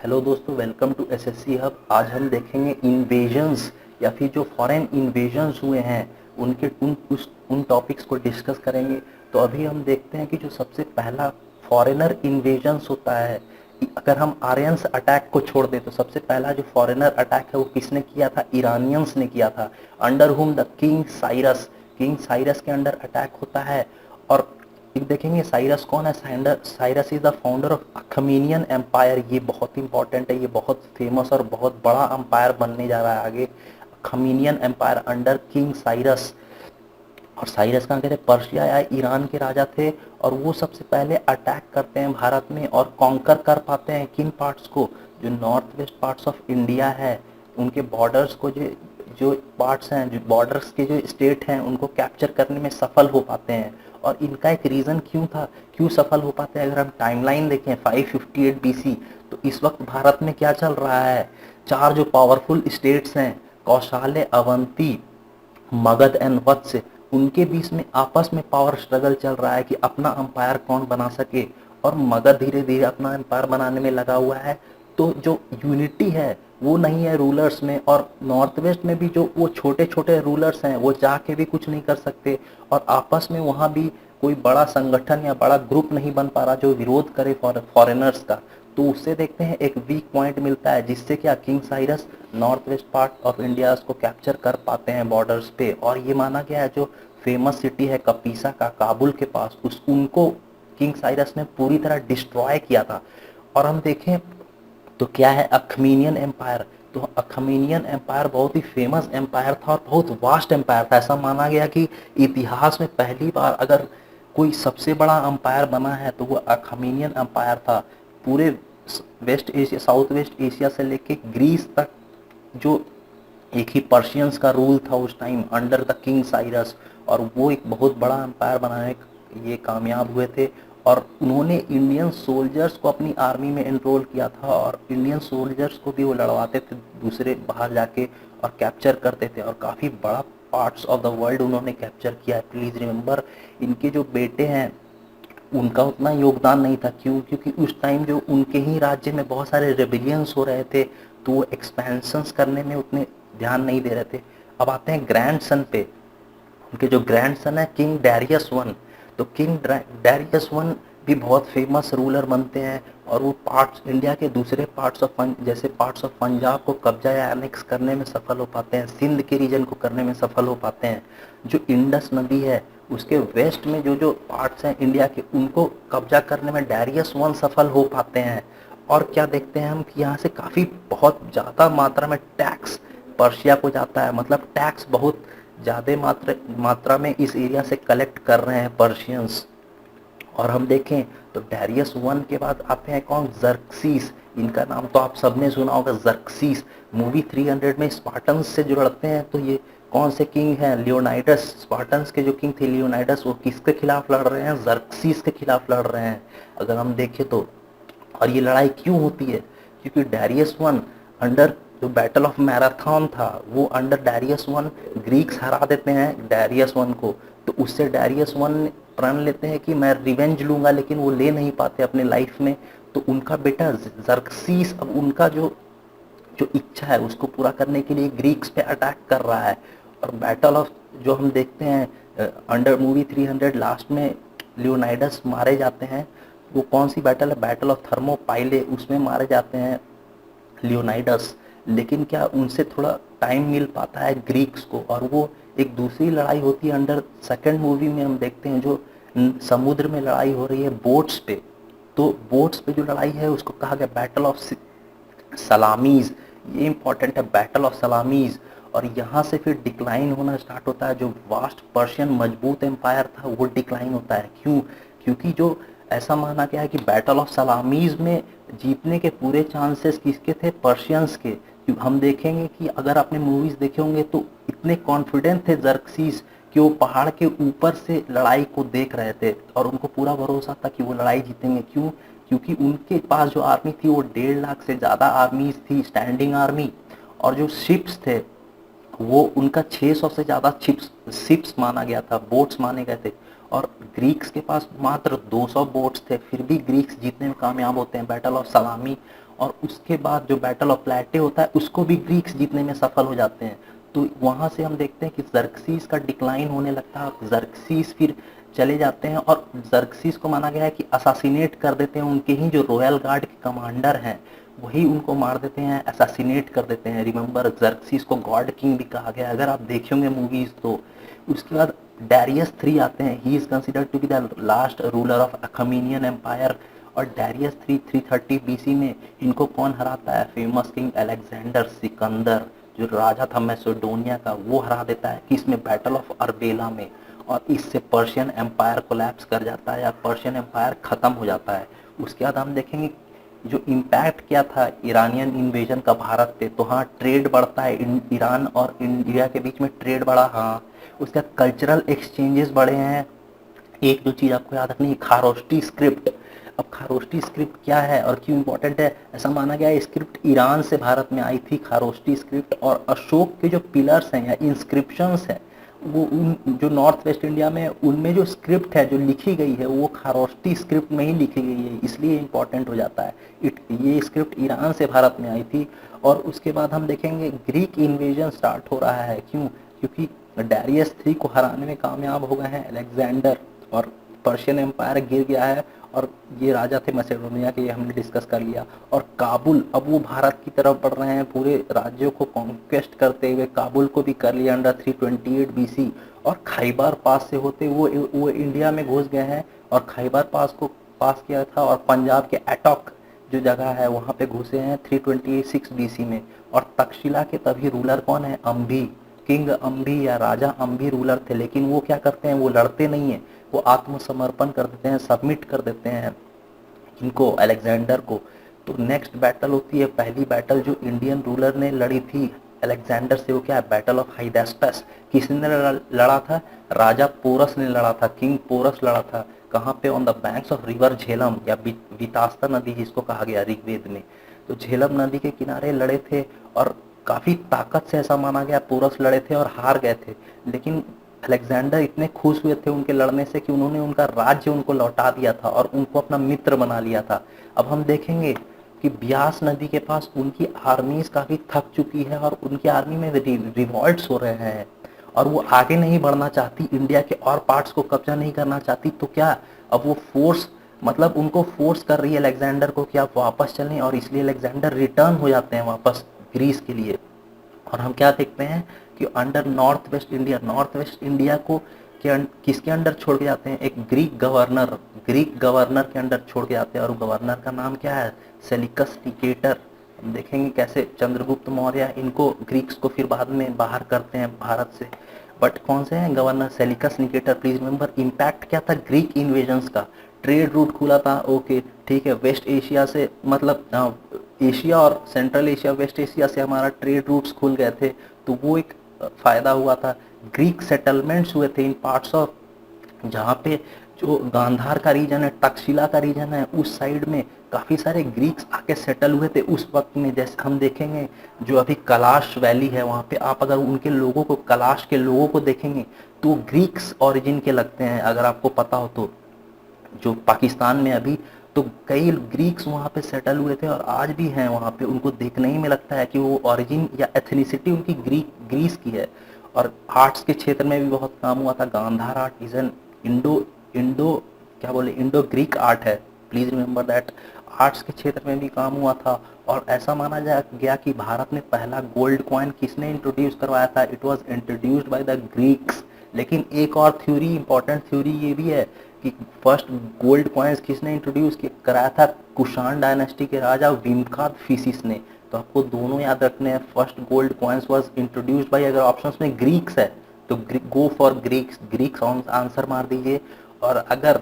Hello दोस्तों, welcome to SSC hub. आज हम देखेंगे इन्वेजन्स या फिर जो फॉरेन इन्वेजन्स हुए हैं उनके उन टॉपिक्स को डिस्कस करेंगे। तो अभी हम देखते हैं कि जो सबसे पहला फॉरेनर इन्वेजन्स होता है, अगर हम आर्यंस अटैक को छोड़ दें तो सबसे पहला जो फॉरेनर अटैक है वो किसने किया था? इरानियंस ने किया था, under whom the king Cyrus के अंडर अटैक होता है। और देखेंगे साइरस कौन है? Cyrus is the founder of अखमीनियन empire. ये बहुत इंपॉर्टेंट है, ये बहुत फेमस और बहुत बड़ा एम्पायर बनने जा रहा है आगे, अखमीनियन एम्पायर अंडर किंग साइरस। और साइरस कहाँ के थे? पर्शिया या ईरान के राजा थे। और वो सबसे पहले अटैक करते हैं भारत में और कॉन्कर कर पाते हैं किन पार्ट्स को? जो north west parts of India है उनके बॉर्डर्स को, जो जो पार्ट्स हैं, जो बॉर्डर्स के जो स्टेट हैं उनको कैप्चर करने में सफल हो पाते हैं। और इनका एक रीज़न क्यों था, क्यों सफल हो पाते हैं? अगर हम टाइमलाइन देखें 558 बीसी, तो इस वक्त भारत में क्या चल रहा है? चार जो पावरफुल स्टेट्स हैं, कौशाले, अवंती, मगध एंड वत्स, उनके बीच में आपस में पावर स्ट्रगल चल रहा है कि अपना अंपायर कौन बना सके। और मगध धीरे धीरे अपना अंपायर बनाने में लगा हुआ है। तो जो यूनिटी है वो नहीं है रूलर्स में, और नॉर्थ वेस्ट में भी जो वो छोटे छोटे रूलर्स हैं वो जाके भी कुछ नहीं कर सकते। और आपस में वहाँ भी कोई बड़ा संगठन या बड़ा ग्रुप नहीं बन पा रहा जो विरोध करे फॉरेनर्स का। तो उससे देखते हैं एक वीक पॉइंट मिलता है, जिससे क्या king Cyrus north west part of India को कैप्चर कर पाते हैं बॉर्डर्स पे। और ये माना गया है जो फेमस सिटी है कपीसा का, काबुल के पास, उस उनको किंग साइरस ने पूरी तरह डिस्ट्रॉय किया था। और हम देखें तो क्या है अखमीनियन एम्पायर? तो अखमीनियन एम्पायर बहुत ही फेमस एम्पायर था और बहुत वास्ट एम्पायर था। ऐसा माना गया कि इतिहास में पहली बार अगर कोई सबसे बड़ा एम्पायर बना है तो वो अखमीनियन एम्पायर था। पूरे West Asia, South West Asia से लेके ग्रीस तक जो एक ही पर्शियंस का रूल था उस time under the king Cyrus, और वो एक बहुत बड़ा एम्पायर बनाने ये कामयाब हुए थे। और उन्होंने इंडियन सोल्जर्स को अपनी आर्मी में एनरोल किया था, और इंडियन सोल्जर्स को भी वो लड़वाते थे दूसरे बाहर जाके और कैप्चर करते थे। और काफ़ी बड़ा पार्ट्स ऑफ द वर्ल्ड उन्होंने कैप्चर किया है। प्लीज़ रिमेंबर, इनके जो बेटे हैं उनका उतना योगदान नहीं था। क्यों? क्योंकि उस टाइम जो उनके ही राज्य में बहुत सारे रेबिलियंस हो रहे थे, तो वो एक्सपेंशंस करने में उतने ध्यान नहीं दे रहे थे। अब आते हैं ग्रैंड सन पे। उनके जो ग्रैंड सन है किंग डैरियस वन, तो किंग डैरियस वन भी बहुत फेमस रूलर बनते हैं। और वो पार्ट्स इंडिया के दूसरे पार्ट्स ऑफ जैसे पार्ट्स ऑफ पंजाब को कब्जा या एनेक्स करने में सफल हो पाते हैं, सिंध के रीजन को करने में सफल हो पाते हैं। जो इंडस नदी है उसके वेस्ट में जो जो पार्ट्स हैं इंडिया के, उनको कब्जा करने में डैरियस वन सफल हो पाते हैं। और क्या देखते हैं हम कि यहाँ से काफ़ी बहुत ज़्यादा मात्रा में टैक्स पर्शिया को जाता है। मतलब टैक्स बहुत ज़्यादा मात्रा में इस एरिया से कलेक्ट कर रहे हैं पर्शियंस। और हम देखें तो डैरियस वन के बाद आते हैं कौन? जर्क्सीस। इनका नाम तो आप सबने सुना होगा, जर्क्सीस। मूवी 300 में स्पार्टन्स से जो लड़ते हैं, तो ये कौन से किंग हैं? लियोनाइडस। स्पार्टन्स के जो किंग थे लियोनाइडस, वो किसके खिलाफ लड़ रहे हैं? जर्क्सीस के खिलाफ लड़ रहे हैं, अगर हम देखें तो। और ये लड़ाई क्यों होती है? क्योंकि डैरियस वन अंडर जो बैटल ऑफ मैराथन था, वो अंडर डैरियस वन ग्रीक्स हरा देते हैं डैरियस वन को। तो उससे डैरियस वन प्रण लेते हैं कि मैं रिवेंज लूंगा, लेकिन वो ले नहीं पाते अपने लाइफ में। तो उनका बेटा जर्क्सीस अब उनका जो जो इच्छा है उसको पूरा करने के लिए ग्रीक्स पे अटैक कर रहा है। और बैटल ऑफ जो हम देखते हैं अंडर मूवी 300, लास्ट में लियोनाइडस मारे जाते हैं। वो कौन सी बैटल है? बैटल ऑफ थर्मोपाइले, उसमें मारे जाते हैं लियोनाइडस। लेकिन क्या उनसे थोड़ा टाइम मिल पाता है ग्रीक्स को, और वो एक दूसरी लड़ाई होती है अंडर सेकंड मूवी में हम देखते हैं, जो समुद्र में लड़ाई हो रही है बोट्स पे। तो बोट्स पे जो लड़ाई है उसको कहा गया बैटल ऑफ सलामीज। ये इंपॉर्टेंट है, बैटल ऑफ सलामीज। और यहाँ से फिर डिक्लाइन होना स्टार्ट होता है। जो वास्ट पर्शियन मजबूत एम्पायर था वो डिक्लाइन होता है। क्यों? क्योंकि जो ऐसा माना गया है कि बैटल ऑफ सलामीज में जीतने के पूरे चांसेस किसके थे? पर्शियंस के। हम देखेंगे कि अगर आपने मूवीज देखे होंगे तो इतने कॉन्फिडेंट थे जर्क्सीस कि वो पहाड़ के ऊपर से लड़ाई को देख रहे थे और उनको पूरा भरोसा था कि वो लड़ाई जीतेंगे। क्यों? क्योंकि उनके पास जो आर्मी थी वो 1.5 लाख से ज़्यादा आर्मीज थी, स्टैंडिंग आर्मी। और जो शिप्स थे वो उनका 600 से ज़्यादा शिप्स माना गया था, बोट्स माने गए थे। और ग्रीक्स के पास मात्र 200 बोट्स थे, फिर भी ग्रीक्स जीतने में कामयाब होते हैं बैटल ऑफ सलामी। और उसके बाद जो बैटल ऑफ प्लेटे होता है उसको भी ग्रीक्स जीतने में सफल हो जाते हैं। तो वहाँ से हम देखते हैं कि जर्कसीस का डिक्लाइन होने लगता है, जर्कसीस फिर चले जाते हैं और जर्कसीस को माना गया है कि असासिनेट कर देते हैं, उनके ही जो रॉयल गार्ड के कमांडर हैं वही उनको मार देते हैं, असासिनेट कर देते हैं। रिमेंबर जर्कसीस को गॉड किंग भी कहा गया अगर आप देखेंगे मूवीज तो। उसके बाद डैरियस 3 आते हैं, he is considered to be the last ruler of अखमीनियन empire. और डैरियस 330 बीसी में इनको कौन हराता है, फेमस किंग अलेक्जेंडर सिकंदर जो राजा था मैसेडोनिया का, वो हरा देता है किसमें, बैटल ऑफ अर्बेला में। और इससे पर्शियन एम्पायर कोलैप्स कर जाता है या पर्शियन एम्पायर खत्म हो जाता है। उसके बाद हम देखेंगे जो इम्पैक्ट क्या था ईरानियन इन्वेजन का भारत पे, तो हाँ ट्रेड बढ़ता है, ईरान और इंडिया के बीच में ट्रेड बढ़ा, हाँ। उसके बाद कल्चरल एक्सचेंजेस बढ़े हैं। एक जो चीज़ आपको याद रखनी है, खारोष्टी स्क्रिप्ट। अब खारोष्टी स्क्रिप्ट क्या है और क्यों इंपॉर्टेंट है, ऐसा माना गया है स्क्रिप्ट ईरान से भारत में आई थी खारोष्टी स्क्रिप्ट। और अशोक के जो पिलर्स हैं या इंस्क्रिप्शंस हैं वो उन जो नॉर्थ वेस्ट इंडिया में उनमें जो स्क्रिप्ट है जो लिखी गई है वो खारोष्टी स्क्रिप्ट में ही लिखी गई है, इसलिए इंपॉर्टेंट हो जाता है। ये स्क्रिप्ट ईरान से भारत में आई थी। और उसके बाद हम देखेंगे ग्रीक इन्वेजन स्टार्ट हो रहा है, क्यों, क्योंकि डैरियस 3 को हराने में कामयाब हो गए हैं अलेक्जेंडर और पर्शियन एम्पायर गिर गया है। और ये राजा थे मैसेडोनिया के, ये हमने डिस्कस कर लिया। और काबुल, अब वो भारत की तरफ बढ़ रहे हैं, पूरे राज्यों को कॉन्क्वेस्ट करते हुए काबुल को भी कर लिया अंडर 328 बीसी। और खैबर पास से होते वो इंडिया में घुस गए हैं और खैबर पास को पास किया था और पंजाब के एटॉक जो जगह है वहाँ पे घुसे हैं 326 बीसी में। और तक्षशिला के तभी रूलर कौन है, अम्भी, किंग अम्भी या राजा अम्भी रूलर थे। लेकिन वो क्या करते हैं, वो लड़ते नहीं है, वो आत्मसमर्पण कर देते हैं, सबमिट कर देते हैं इनको, अलेक्जेंडर को। तो नेक्स्ट बैटल होती है, पहली बैटल जो इंडियन रूलर ने लड़ी थी अलेक्जेंडर से, वो क्या है, बैटल ऑफ हाइडेस्पस। किसने लड़ा था, राजा पोरस ने लड़ा था, किंग पोरस लड़ा था। कहाँ पे, on the banks of river Jhelum या वितास्ता नदी जिसको कहा गया ऋग्वेद में। तो झेलम नदी के किनारे लड़े थे और काफी ताकत से ऐसा माना गया पोरस लड़े थे और हार गए थे। लेकिन अलेक्जेंडर इतने खुश हुए थे उनके लड़ने से कि उन्होंने उनका राज्य उनको लौटा दिया था और उनको अपना मित्र बना लिया था। अब हम देखेंगे कि ब्यास नदी के पास उनकी आर्मीज काफी थक चुकी है और उनकी आर्मी में रिवॉल्ट्स हो रहे हैं और वो आगे नहीं बढ़ना चाहती, इंडिया के और पार्ट्स को कब्जा नहीं करना चाहती। तो क्या, अब वो फोर्स, मतलब उनको फोर्स कर रही है अलेक्जेंडर को कि आप वापस चलें, और इसलिए अलेक्जेंडर रिटर्न हो जाते हैं वापस ग्रीस के लिए। और हम क्या देखते हैं कि अंडर नॉर्थ वेस्ट इंडिया को किसके अंडर छोड़ के जाते हैं, एक ग्रीक गवर्नर के अंडर छोड़ के जाते हैं। और गवर्नर का नाम क्या है, सेलिकस निकेटर। हम देखेंगे कैसे चंद्रगुप्त मौर्य इनको ग्रीक्स को फिर बाद में बाहर करते हैं भारत से। बट कौन से हैं governor, Seleucus Nicator. Please remember impact क्या था, ग्रीक इन्वेजन्स का, ट्रेड रूट खुला था, ओके ठीक है, वेस्ट एशिया से, मतलब एशिया और सेंट्रल एशिया वेस्ट एशिया से हमारा ट्रेड रूट्स खुल गए थे, तो वो एक फायदा हुआ था। ग्रीक सेटलमेंट्स हुए थे इन पार्ट्स ऑफ, जहाँ पे जो गांधार का रीजन है, तक्षशिला का रीजन है, उस साइड में काफ़ी सारे ग्रीक्स आके सेटल हुए थे उस वक्त में। जैसे हम देखेंगे जो अभी कैलाश वैली है वहाँ पे आप अगर उनके लोगों को, कैलाश के लोगों को देखेंगे तो ग्रीक्स ओरिजिन के लगते हैं, अगर आपको पता हो तो। जो पाकिस्तान में अभी तो कई ग्रीक्स वहाँ पे सेटल हुए थे और आज भी हैं वहाँ पे, उनको देखने ही में लगता है कि वो ओरिजिन या एथनिसिटी उनकी ग्रीस की है। और आर्ट्स के क्षेत्र में भी बहुत काम हुआ था, Gandhara art is an Indo क्या बोले, इंडो ग्रीक आर्ट है, प्लीज रिमेंबर दैट। आर्ट्स के क्षेत्र में भी काम हुआ था। और ऐसा माना गया कि भारत में पहला गोल्ड कॉइन किसने इंट्रोड्यूस करवाया था, it was introduced by the Greeks. लेकिन एक और थ्योरी, इंपॉर्टेंट थ्योरी ये भी है कि फर्स्ट गोल्ड कॉइन्स किसने इंट्रोड्यूस कराया था, कुषाण डायनेस्टी के राजा विमकादफिसिस ने। तो आपको दोनों याद रखने हैं, first gold coins was introduced by, अगर ऑप्शंस में ग्रीक्स है तो गो फॉर ग्रीक्स आंसर मार दीजिए। और अगर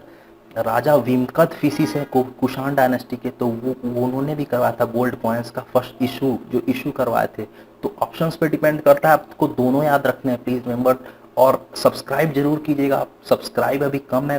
राजा विमकादफिसिस है कुषाण डायनेस्टी के, तो वो उन्होंने भी करवाया था गोल्ड कॉइन्स का फर्स्ट इशू करवाए थे। तो ऑप्शंस पे डिपेंड करता है, आपको दोनों याद रखने हैं, प्लीज रिमेंबर। और सब्सक्राइब जरूर कीजिएगा, सब्सक्राइब अभी कम है।